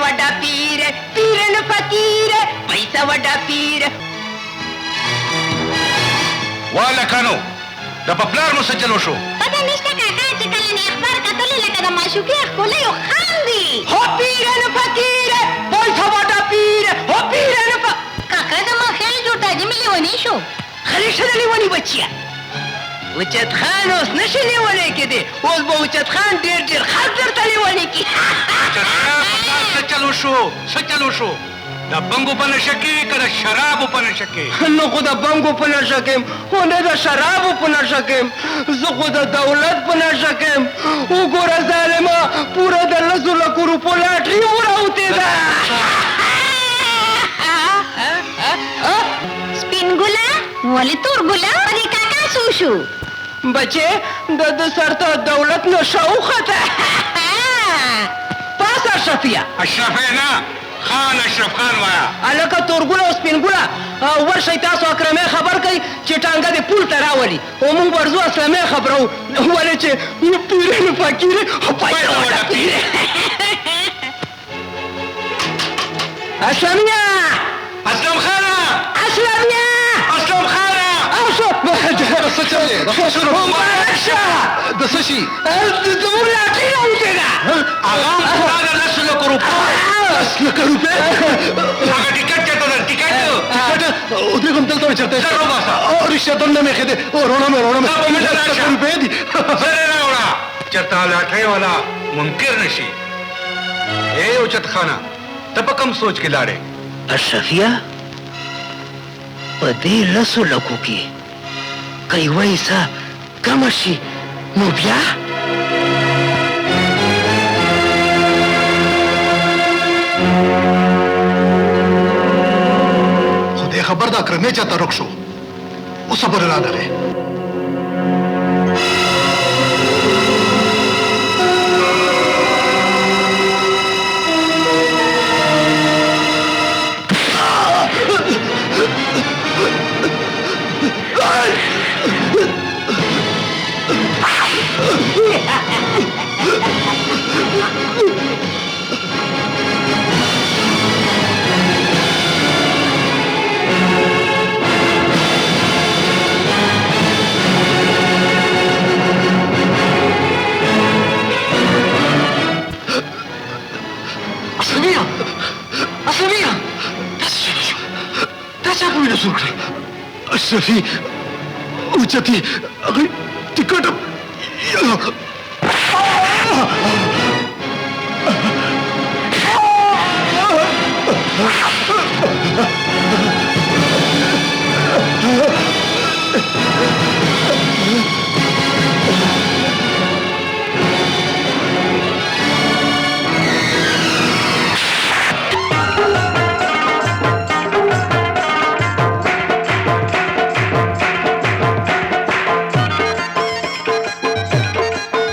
वडा पीर पीरन फकीर पैसा वडा पीर والا کانو د پپلار مو سجل وشو پته نشته کاکا چې کله نه اخبار کتلې لکه د معشوقې ښکلی او خاندي هو پيرن فقير पैसा वडा पीर هو पीरन کاکا زما خیال جوړ دی مې لیونی شو خلیشه د لیونی بچیا اوچت خان اوس نشي لیونی کېدی اوس به اوچت خان ډېر ډېر خلک درته لیونی کي سجل وشو سجل وشو د بنګو په نشه کې که د شرابو په نشه کې نو خو د بنګو په نشه کې خو نه د شرابو په نشه کې زه خو د دولت په نشه کې وګوره ظالمه پوره د 10 روپو لاټري وراوتېده سپین ګله ولې تور ګله پرې کاکا څو شو بچې د سر ته دولت نشه وخته پاس اشرفیه اشرفه نه خان اشرف خان وایا الکه تورګله او سپینګله ورشئ تاسو اکرمه خبر کوي چې ټانګه دې پول ته راولي او موږ ورځو اسلامي خبرو ولې چې پیر فقیر او پیسې وړه پیر اسلامیه اسلام خانه اسلامیه اسلام خانه اوسو څه چلې د څه شروع مبارک شه د څه شي زموږ لاټري راوتېده هغه هم پوره د 10 روپو 10 روپۍ هغه ټیکټ چېرته ده ټیکټ ودرېږم دلته مې چېرته زر وباسه رښتیا دنده مې ښې دی روڼه مې دا به مې ته 10 راشه. روپۍ دي زر یې راوړه چېرته لاټرۍ والا منکر نه شي ای اوچت خانه ته په کوم سوچ کې لاړې اشرفیه په دې 10 لکو کې که یوه حصه کمه شي نو بیا خدای خبر د اکرمې چاته رک شو اوس خبره را لرې اشرفي اوچتي هغه ټیکټ